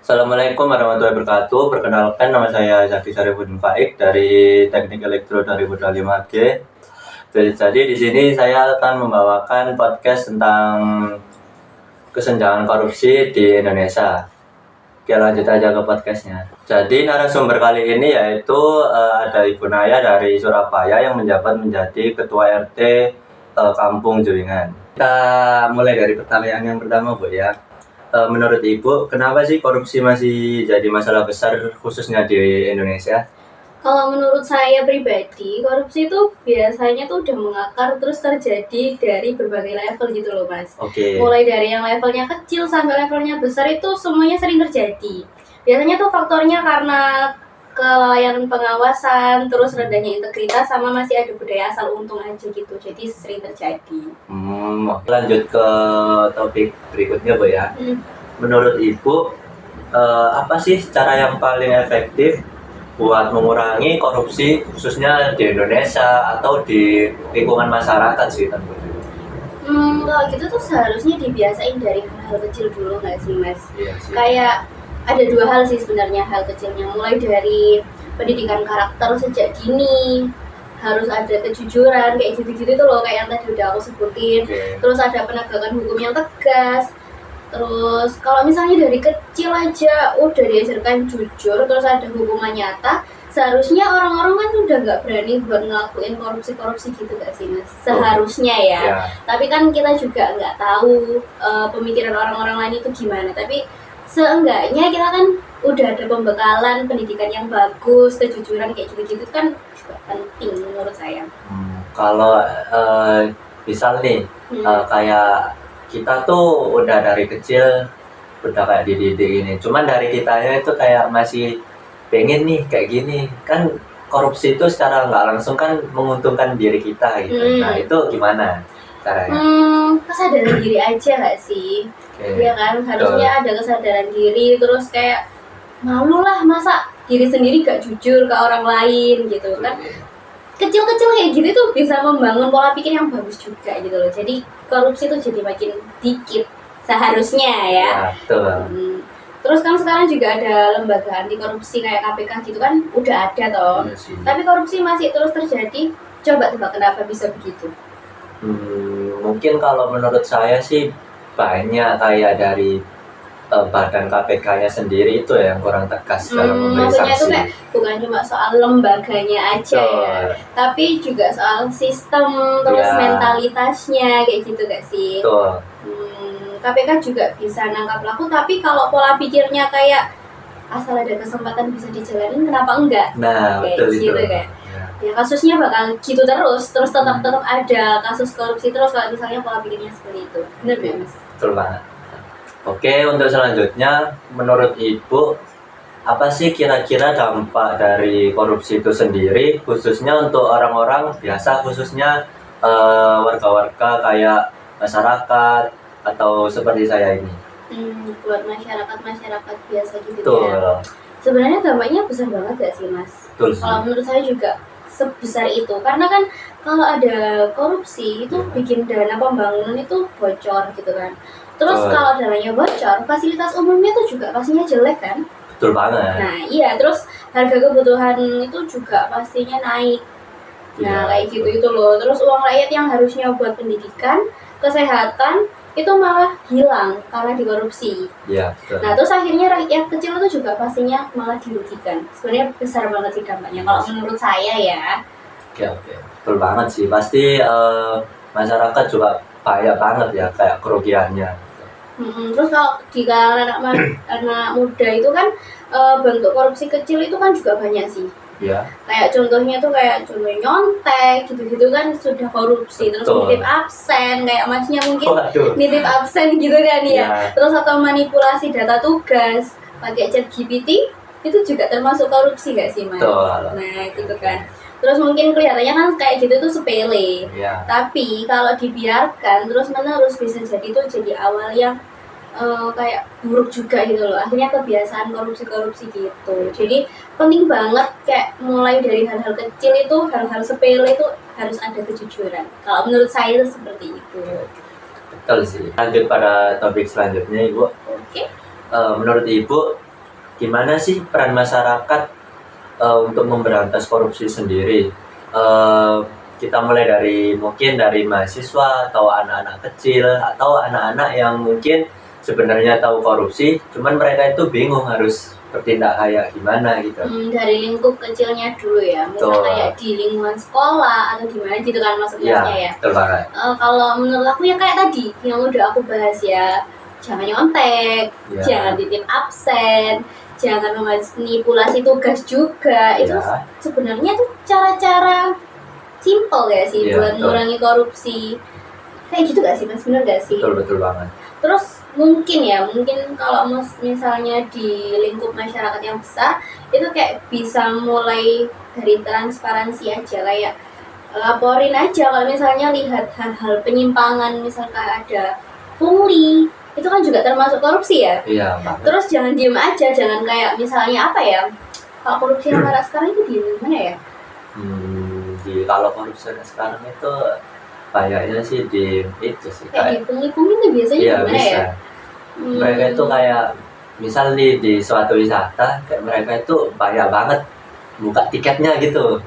Assalamualaikum warahmatullahi wabarakatuh. Perkenalkan, nama saya Zaki Sarifudin Faik dari Teknik Elektro 2025G. Jadi di sini saya akan membawakan podcast tentang kesenjangan korupsi di Indonesia. Oke, lanjut aja ke podcastnya. Jadi narasumber kali ini yaitu ada Ibu Naya dari Surabaya yang menjabat menjadi Ketua RT Kampung Juwingan. Kita mulai dari pertanyaan yang pertama, Bu ya. Menurut Ibu, kenapa sih korupsi masih jadi masalah besar khususnya di Indonesia? Kalau menurut saya pribadi, korupsi itu biasanya tuh udah mengakar terus terjadi dari berbagai level gitu loh, Mas. Oke. Mulai dari yang levelnya kecil sampai levelnya besar itu semuanya sering terjadi. Biasanya tuh faktornya karena kelalaian pengawasan, terus rendahnya integritas, sama masih ada budaya asal untung aja gitu. Jadi sering terjadi. Lanjut ke topik berikutnya, Bu ya. Menurut Ibu, apa sih cara yang paling efektif buat mengurangi korupsi khususnya di Indonesia atau di lingkungan masyarakat sih tentunya? Kalau gitu tuh seharusnya dibiasain dari hal-hal kecil dulu nggak sih, Mas? Iya sih. Kayak ada dua hal sih sebenarnya hal kecilnya, mulai dari pendidikan karakter sejak dini, harus ada kejujuran kayak gitu-gitu tuh loh, kayak yang tadi udah aku sebutin. Terus ada penegakan hukum yang tegas. Terus kalau misalnya dari kecil aja udah diajarkan jujur, terus ada hukuman nyata, seharusnya orang-orang kan udah nggak berani buat ngelakuin korupsi gitu gak sih, Mas? Seharusnya ya. Tapi kan kita juga nggak tahu pemikiran orang-orang lain itu gimana. Tapi seenggaknya kita kan udah ada pembekalan pendidikan yang bagus, kejujuran kayak gitu-gitu kan juga penting menurut saya. Kalau misal nih kayak kita tuh udah dari kecil udah kayak dididik ini, cuman dari kitanya itu kayak masih pengen nih kayak gini, kan korupsi itu secara nggak langsung kan menguntungkan diri kita gitu. Nah itu gimana caranya? Kesadaran diri aja nggak sih? Iya kan, harusnya ada kesadaran diri, terus kayak malu lah masa diri sendiri gak jujur ke orang lain gitu kan. Kecil-kecil kayak gitu tuh bisa membangun pola pikir yang bagus juga gitu loh. Jadi korupsi tuh jadi makin dikit seharusnya ya. Terus kan sekarang juga ada lembaga anti korupsi kayak KPK gitu kan udah ada toh. Tapi korupsi masih terus terjadi. Coba tebak kenapa bisa begitu? Mungkin kalau menurut saya sih banyak kayak dari badan KPK-nya sendiri itu yang kurang tegas dalam memberi sanksi. Maksudnya itu kayak bukan cuma soal lembaganya aja ya, tapi juga soal sistem, terus mentalitasnya kayak gitu gak sih? KPK juga bisa nangkap pelaku, tapi kalau pola pikirnya kayak asal ada kesempatan bisa dijalanin, kenapa enggak? Nah, kayak gitu kan. Ya kasusnya bakal gitu terus tetap ada kasus korupsi terus kalau misalnya pola pikirnya seperti itu. Benar nggak, Mas? Betul banget. Oke, untuk selanjutnya, menurut Ibu, apa sih kira-kira dampak dari korupsi itu sendiri, khususnya untuk orang-orang biasa, khususnya warga-warga kayak masyarakat atau seperti saya ini? Buat masyarakat biasa gitu ya. Sebenarnya dampaknya besar banget gak sih, Mas? Kalau menurut saya juga sebesar itu, karena kan kalau ada korupsi itu bikin dana pembangunan itu bocor gitu kan. Terus kalau dananya bocor, fasilitas umumnya tuh juga pastinya jelek kan? Betul banget. Nah iya, terus harga kebutuhan itu juga pastinya naik. Nah kayak gitu itu loh. Terus uang rakyat yang harusnya buat pendidikan, kesehatan itu malah hilang karena dikorupsi. Iya, betul. Nah terus akhirnya rakyat kecil itu juga pastinya malah dirugikan. Sebenarnya besar banget sih dampaknya kalau menurut saya ya. Oke, betul banget sih. Pasti masyarakat juga banyak banget ya kayak kerugiannya. Terus kalau di kalangan anak muda itu kan bentuk korupsi kecil itu kan juga banyak sih. Iya. Kayak contohnya tuh kayak contoh nyontek gitu-gitu kan sudah korupsi. Terus nitip absen kayak masnya mungkin nitip absen gitu kan ya. Terus atau manipulasi data tugas pakai ChatGPT itu juga termasuk korupsi gak sih, Mas? Nah gitu kan. Terus mungkin kelihatannya kan kayak gitu tuh sepele. Tapi kalau dibiarkan terus menerus bisa jadi tuh jadi awal yang kayak buruk juga gitu loh. Akhirnya kebiasaan korupsi gitu. Jadi penting banget kayak mulai dari hal-hal kecil itu, hal-hal sepele itu harus ada kejujuran. Kalau menurut saya itu seperti itu. Betul sih. Lanjut pada topik selanjutnya, Ibu. Oke. Menurut Ibu, gimana sih peran masyarakat untuk memberantas korupsi sendiri? Kita mulai dari mungkin dari mahasiswa atau anak-anak kecil atau anak-anak yang mungkin sebenarnya tahu korupsi, cuman mereka itu bingung harus bertindak kayak gimana gitu. Dari lingkup kecilnya dulu ya, misal kayak di lingkungan sekolah atau gimana gitu kan maksudnya ya. Betul banget. Kalau menurut aku ya kayak tadi yang udah aku bahas ya, jangan nyontek, jangan titip absen, jangan memanipulasi tugas juga. Itu sebenarnya tuh cara-cara simple ya sih buat mengurangi korupsi. Kayak gitu gak sih Mas? Bener gak sih? Betul banget. Terus mungkin kalau misalnya di lingkup masyarakat yang besar itu kayak bisa mulai dari transparansi aja, kayak laporin aja kalau misalnya lihat hal-hal penyimpangan, misalkan ada pungli, itu kan juga termasuk korupsi ya. Iya banget. Terus jangan diem aja, jangan kayak misalnya apa ya, kalau korupsi yang marak sekarang itu di mana ya? Kalau korupsi sekarang itu kayaknya sih di itu sih kayak di pungli-pungli itu biasanya gimana bisa. ya? Mereka itu kayak misal di suatu wisata kayak mereka itu banyak banget buka tiketnya gitu.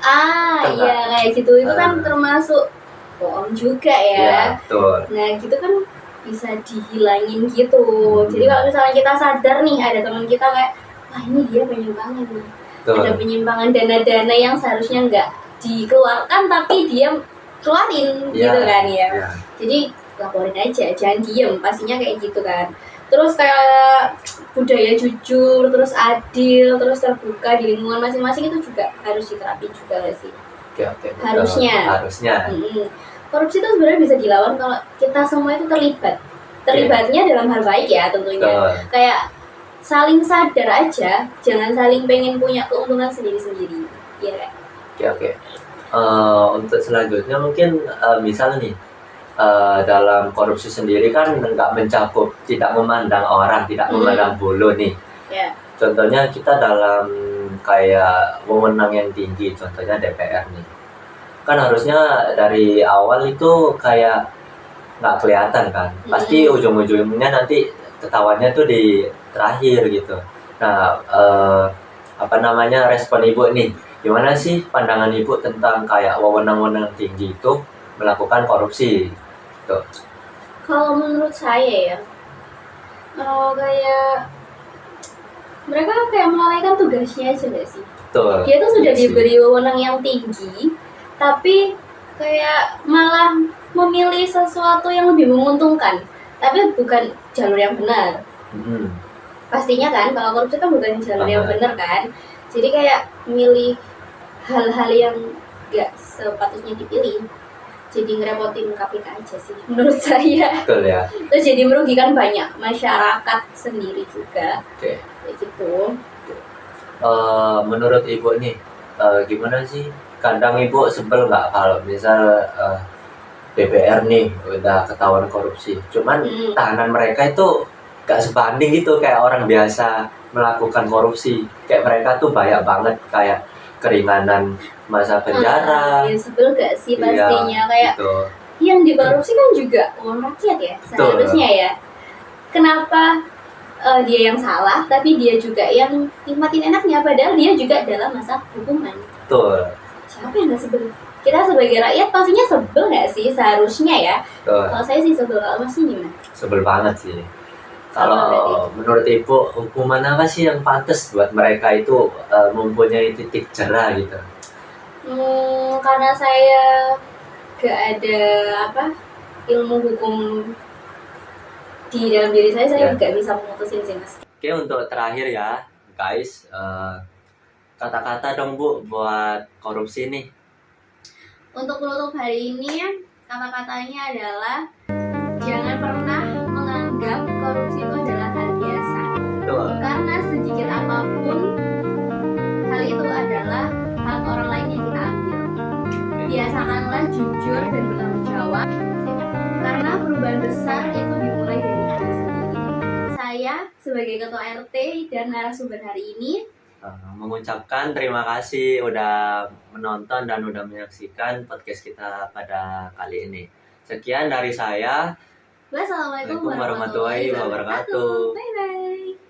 Iya kayak gitu, itu kan termasuk bohong juga ya. Iya, betul. Nah gitu kan bisa dihilangin gitu. Jadi kalau misalnya kita sadar nih ada teman kita kayak, wah ini dia penyimpangan nih, ada penyimpangan dana-dana yang seharusnya nggak dikeluarkan tapi dia keluarin gitu kan ya. Jadi laporin aja, jangan diem, pastinya kayak gitu kan. Terus kayak budaya jujur, terus adil, terus terbuka di lingkungan masing-masing itu juga harus diterapi juga gak sih? Oke, harusnya. Korupsi itu sebenarnya bisa dilawan kalau kita semua itu terlibatnya dalam hal baik ya tentunya. Kayak saling sadar aja, jangan saling pengen punya keuntungan sendiri-sendiri. Iya kan? Oke. Untuk selanjutnya mungkin misal nih dalam korupsi sendiri kan nggak mencakup, tidak memandang orang, tidak memandang bulu nih. Contohnya kita dalam kayak wewenang yang tinggi, contohnya DPR nih, kan harusnya dari awal itu kayak nggak kelihatan kan, pasti ujung-ujungnya nanti ketahuannya tuh di terakhir gitu. Nah respon ibu nih, gimana sih pandangan ibu tentang kayak wewenang-wewenang tinggi itu melakukan korupsi? Tuh. Kalau menurut saya ya, kayak mereka kayak melalaikan tugasnya aja gak sih? Betul. Dia tuh sudah diberi wewenang yang tinggi, tapi kayak malah memilih sesuatu yang lebih menguntungkan, tapi bukan jalur yang benar. Pastinya kan, kalau korupsi kan bukan jalur yang benar kan. Jadi kayak milih hal-hal yang gak sepatutnya dipilih. Jadi ngerepotin KPK aja sih menurut saya. Betul ya. Terus jadi merugikan banyak masyarakat sendiri juga. Kayak gitu. Menurut ibu nih, gimana sih? Kadang ibu sebel nggak kalau misal DPR nih udah ketahuan korupsi, cuman tahanan mereka itu gak sebanding gitu kayak orang biasa melakukan korupsi. Kayak mereka tuh banyak banget kayak keringanan masa penjara. Ya sebel gak sih pastinya kayak gitu. Yang dikorupsi kan juga uang rakyat ya seharusnya ya. Kenapa dia yang salah tapi dia juga yang nikmatin enaknya, padahal dia juga dalam masa hukuman. Betul. Siapa yang gak sebel? Kita sebagai rakyat pastinya sebel gak sih seharusnya ya? Kalau saya sih sebel, kalau Mas gimana? Sebel banget sih. Kalau menurut ibu, hukuman apa sih yang pantas buat mereka itu mempunyai titik cerah gitu? Karena saya gak ada ilmu hukum di dalam diri saya gak bisa memutusin sih Mas. Oke, untuk terakhir ya guys, kata-kata dong Bu buat korupsi nih. Untuk penutup hari ini kata-katanya adalah jangan pernah menganggap korupsi itu adalah hal biasa. Betul. Karena sedikit apapun hal itu adalah hak orang lain yang kita ambil. Biasakanlah jujur dan bertanggung jawab, karena perubahan besar itu dimulai dari diri sendiri. Saya sebagai ketua RT dan narasumber hari ini mengucapkan terima kasih udah menonton dan udah menyaksikan podcast kita pada kali ini. Sekian dari saya. Wassalamualaikum warahmatullahi wabarakatuh. Bye bye.